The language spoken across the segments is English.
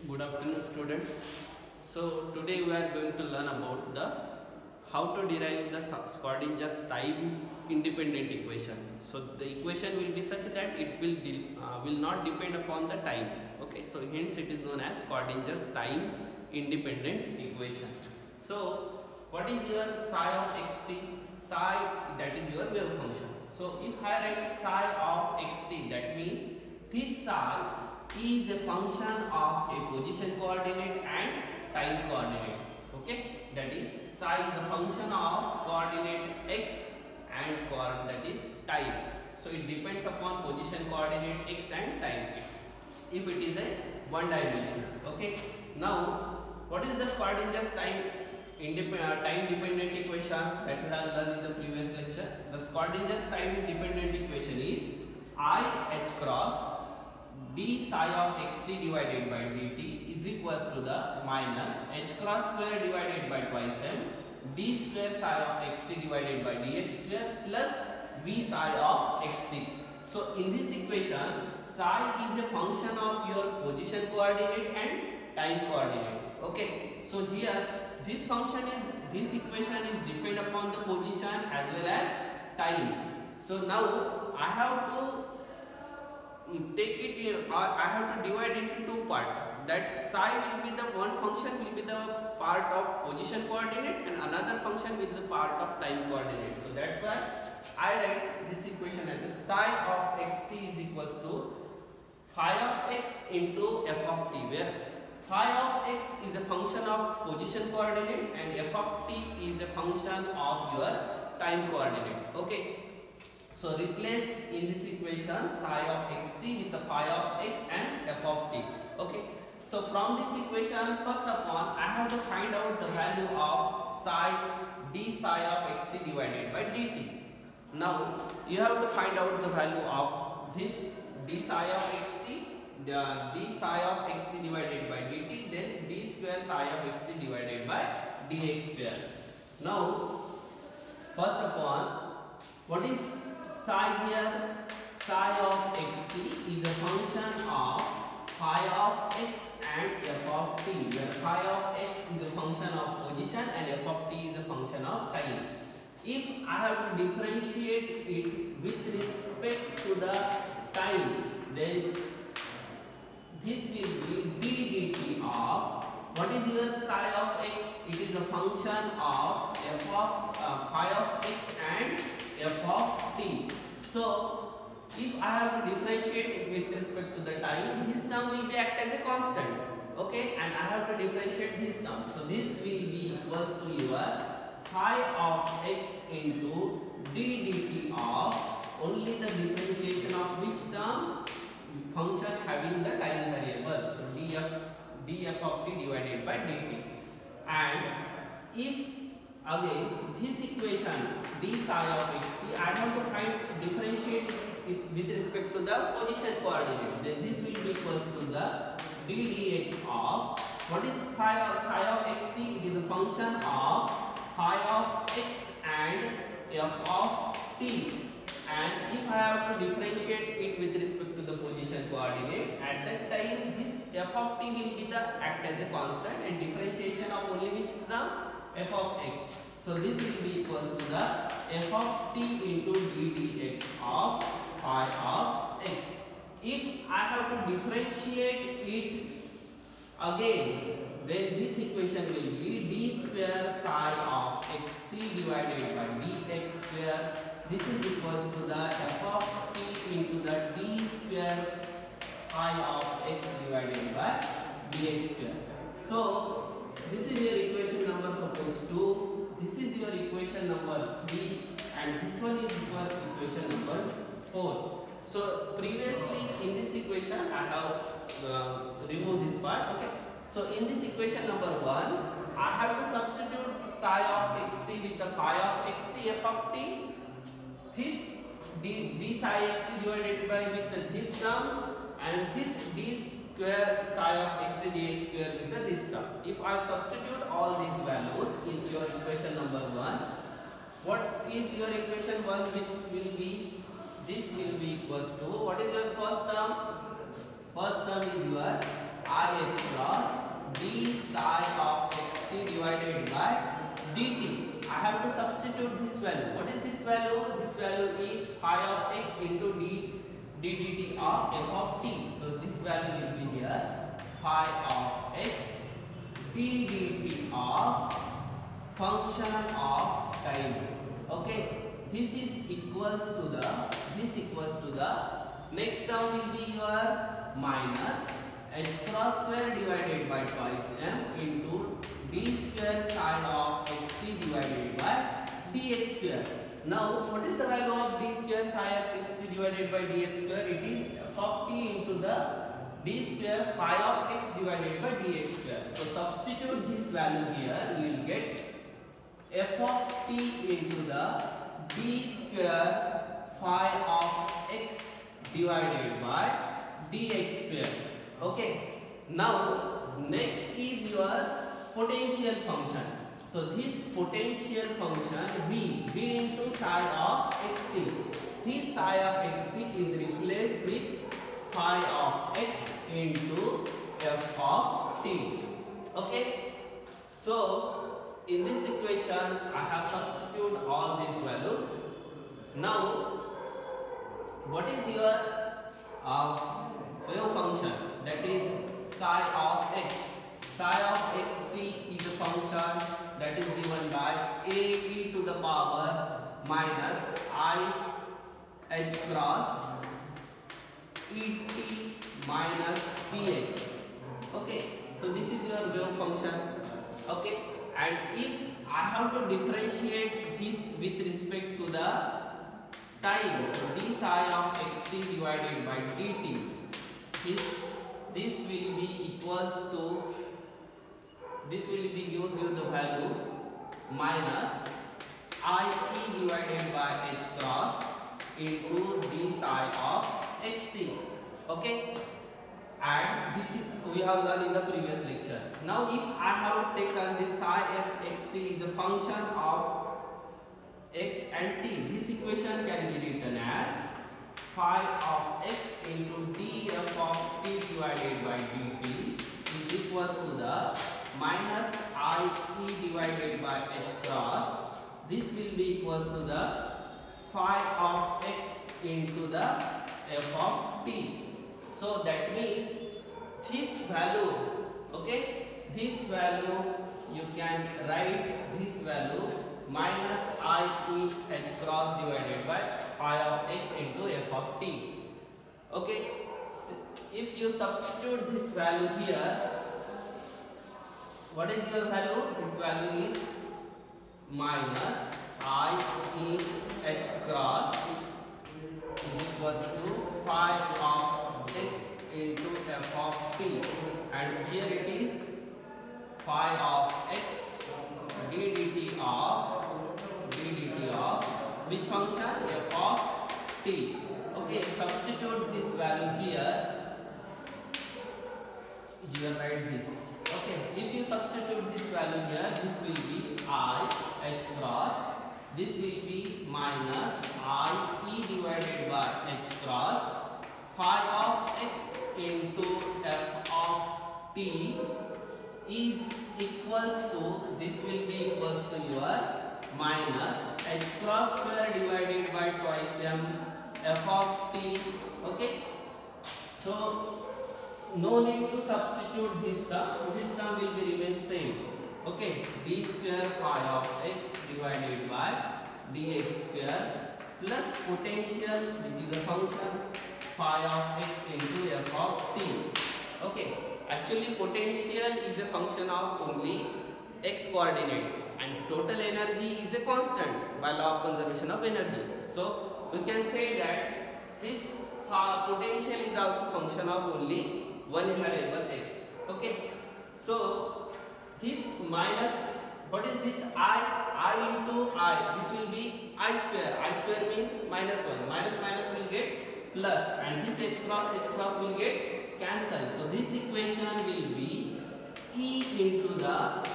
Good afternoon, students. So today we are going to learn about the how to derive the Schrödinger's time independent equation. So the equation will be such that it will not depend upon the time. Okay, so hence it is known as Schrödinger's time independent equation. So what is your psi of xt? Psi, that is your wave function. So if I write psi of xt, that means this psi is a function of a position coordinate and time coordinate. Okay, that is psi is a function of coordinate x and that is time. So it depends upon position coordinate x and time if it is a one dimensional. Okay, now what is the Schrödinger's time dependent equation that we have learned in the previous lecture? The Schrödinger's time dependent equation is I h cross d psi of xt divided by dt is equals to the minus h cross square divided by twice m d square psi of xt divided by dx square plus v psi of xt. So in this equation, psi is a function of your position coordinate and time coordinate. Okay, so here this equation is depend upon the position as well as time. So now I have to take it in, or I have to divide into two parts. That psi will be the one function will be the part of position coordinate and another function will be the part of time coordinate. So that's why I write this equation as a psi of xt is equals to phi of x into f of t, where phi of x is a function of position coordinate and f of t is a function of your time coordinate. Okay, so replace in this equation psi of xt with the phi of x and f of t. Okay, so from this equation, first of all I have to find out the value of d psi of xt divided by dt. Now you have to find out the value of this d psi of xt, d psi of xt divided by dt, then d square psi of xt divided by dx square. Now first of all, what is psi here? Psi of xt is a function of phi of x and f of t, where phi of x is a function of position and f of t is a function of time. If I have to differentiate it with respect to the time, then this will be d dt of, what is your psi of x? It is a function of f of phi of x and f of t. So if I have to differentiate it with respect to the time, this term will be act as a constant. Okay, and I have to differentiate this term. So this will be equals to your phi of x into d dt of only the differentiation of which term? Function having the time variable. So df of t divided by dt. And if again this equation d psi of xt, I have to differentiate it with respect to the position coordinate, then this will be equals to the d dx of, what is psi of xt? It is a function of phi of x and f of t. And if I have to differentiate it with respect to the position coordinate, at that time this f of t will be the act as a constant and differentiation of only which term? F of x. So this will be equals to the f of t into d dx of phi of x. If I have to differentiate it again, then this equation will be d square psi of xt divided by dx square. This is equals to the f of t into the d square phi of x divided by dx square. So this is your equation number suppose 2, this is your equation number 3, and this one is your equation number 4. So previously in this equation I have removed this part. Okay, so in this equation number 1, I have to substitute psi of xt with the phi of xt f of t. This d psi xt divided by with this term, and this d square psi of xt dx square with this term. If I substitute all these values in your equation number 1, what is your equation 1 which will be? This will be equals to, what is your first term? First term is your phi h cross d psi of xt divided by dt. I have to substitute this value. What is this value? This value is phi of x into dt of f of t. So this value will be here phi of x d dt of function of time. Okay, this equals to the next term will be your minus h cross square divided by twice m into d square sine of xt divided by dx square. Now what is the value of d square sine of xt divided by dx square? It is f of t into the d square phi of x divided by dx square. So substitute this value here, you will get f of t into the d square phi of x divided by dx square. Okay, now next is your potential function. So this potential function v into psi of xt, this psi of xt is replaced with phi of x into f of t. Okay, so in this equation I have substituted all these values. Now what is your wave function? That is psi of x. Psi of xt is a function that is given by a e to the power minus I h cross et minus px. Okay, so this is your wave function. Okay, and if I have to differentiate this with respect to the time, so d psi of xt divided by dt, this will be equals to, this will be gives you the value minus I e divided by h cross into d psi of xt. Okay, and this is, we have learned in the previous lecture. Now if I have taken this psi f xt is a function of x and t, this equation can be written as phi of x into df of t divided by dt is equals to the minus I e divided by h cross. This will be equals to the phi of x into the f of t. So that means this value, okay, this value you can write this value minus I e h cross divided by phi of x into f of t. Okay, if you substitute this value here, what is your value? This value is minus I e h cross is equals to phi of x into f of t, and here it is phi of x ddt of which function? F of t. Okay, substitute this value here. Here write this. Okay, if you substitute this value here, this will be I h cross. This will be minus I e divided by h cross phi of x into f of t is equals to, this will be equals to your minus h cross square divided by twice m f of t. Okay, so no need to substitute this term will be remain same. Okay, d square phi of x divided by dx square plus potential which is a function phi of x into f of t. Okay, actually potential is a function of only x coordinate and total energy is a constant by law of conservation of energy. So we can say that this potential is also function of only one variable x. Okay, so this minus, what is this? I into I, this will be I square means minus 1, minus will get plus, and this h cross will get cancelled. So this equation will be e into the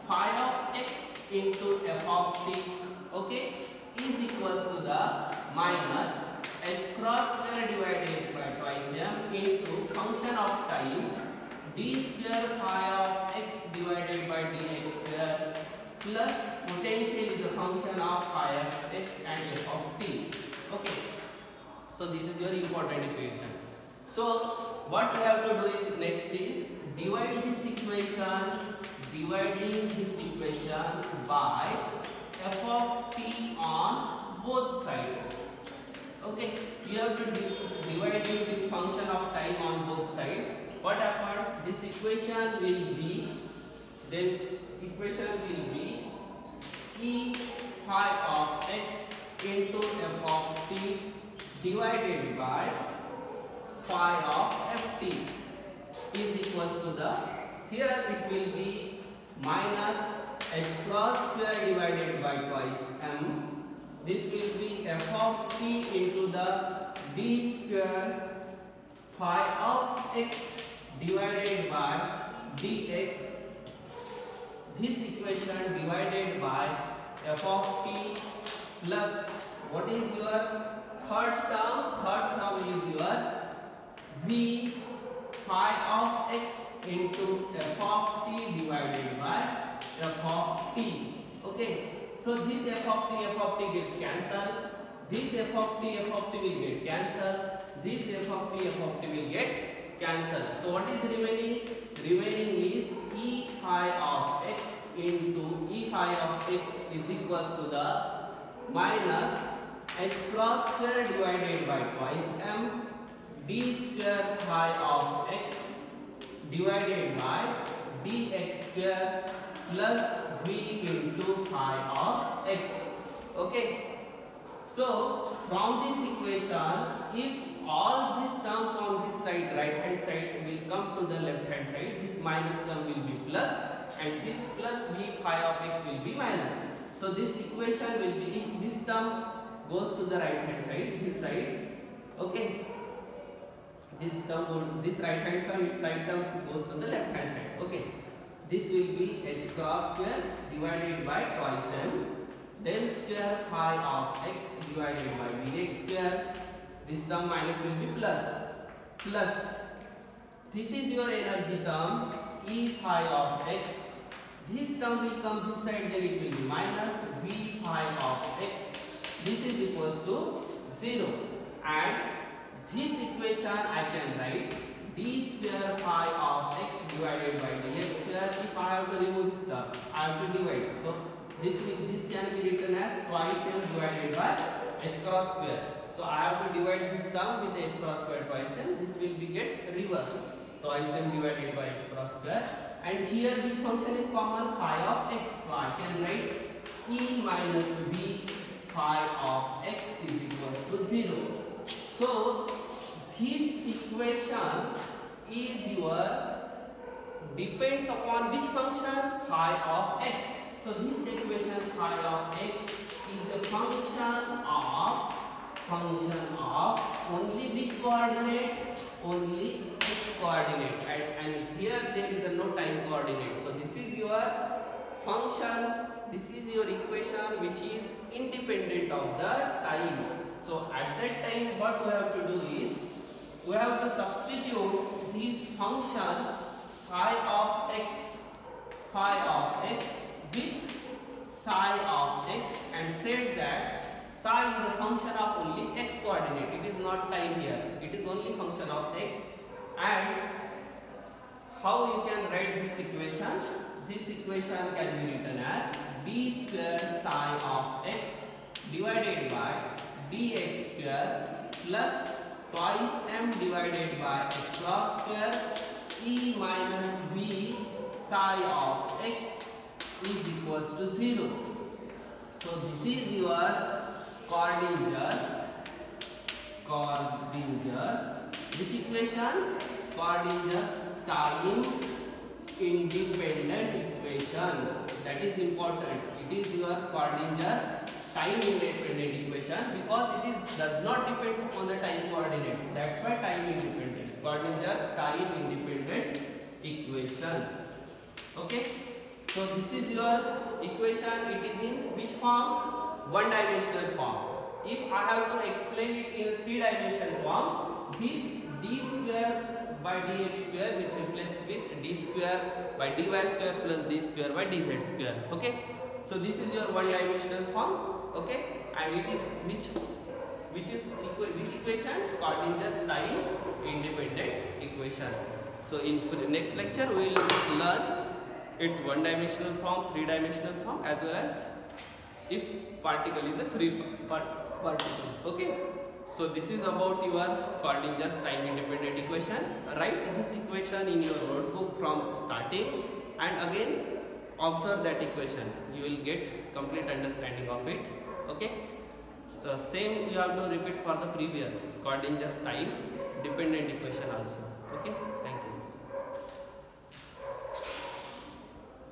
phi of x into f of t. Okay, is equals to the minus h cross square divided by twice m into function of time d square phi of x divided by dx square plus potential is a function of phi of x and f of t. Okay, so this is your important equation. So what we have to do is next is dividing this equation by f of t on both sides. Okay, you have to divide it with function of time on both sides. What happens? This equation will be, e phi of x into f of t divided by phi of ft is equals to the, here it will be minus h cross square divided by twice m. This will be f of t into the d square phi of x divided by dx. This equation divided by f of t plus, what is your third term? Third term is your v phi of x into f of t divided by f of t. Okay, so this f of t get cancelled. This f of t will get cancelled. This f of t will get cancelled. So what is remaining? Remaining is e phi of x into e phi of x is equals to the minus h cross square divided by twice m d square phi of x divided by dx square plus v into phi of x. Okay, so from this equation, if all these terms on this side, right hand side, will come to the left hand side, this minus term will be plus and this plus v phi of x will be minus. So this equation will be, if this term goes to the right hand side, this side, okay, this term, this right hand side term goes to the left hand side. Okay, this will be h cross square divided by twice m del square phi of x divided by dx square. This term minus will be plus this is your energy term e phi of x. This term will come this side, then it will be minus v phi of x. This is equals to 0, and this equation I can write d square phi of x divided by dx square. If I have to remove this term, I have to divide. So this can be written as twice m divided by h cross square. So I have to divide this term with h cross square twice m. This will be get reversed. Twice m divided by h cross square. And here which function is common? Phi of x. So I can write e minus v phi of x is equals to 0. So this equation is your, depends upon which function? Phi of x. So this equation phi of x is a function of only which coordinate? Only x coordinate, and here there is a no time coordinate. So this is your function, this is your equation which is independent of the time. So at that time what we have to do is, we have to substitute this function phi of x with psi of x and said that psi is a function of only x coordinate. It is not time here. It is only function of x. And how you can write this equation? This equation can be written as d square psi of x divided by dx square plus twice m divided by h cross square e minus v psi of x is equals to 0. So this is your Schrodinger's, which equation? Schrodinger's time independent equation. That is important. It is your Schrodinger's time independent equation because it does not depend upon the time coordinates. That's why time independent. Schrodinger's time independent equation. Okay. So this is your equation. It is in which form? One dimensional form. If I have to explain it in a 3-dimensional form, this d square by dx square with replace with d square by dy square plus d square by dz square. Okay, so this is your one dimensional form. Okay, and it is which equation? Schrodinger's time independent equation. So in next lecture we will learn its one dimensional form, three dimensional form, as well as if particle is a free particle. Okay, so this is about your Schrodinger's time independent equation. Write this equation in your notebook from starting and again observe that equation. You will get complete understanding of it. Okay, same you have to repeat for the previous Schrodinger's time dependent equation also. Okay, thank you.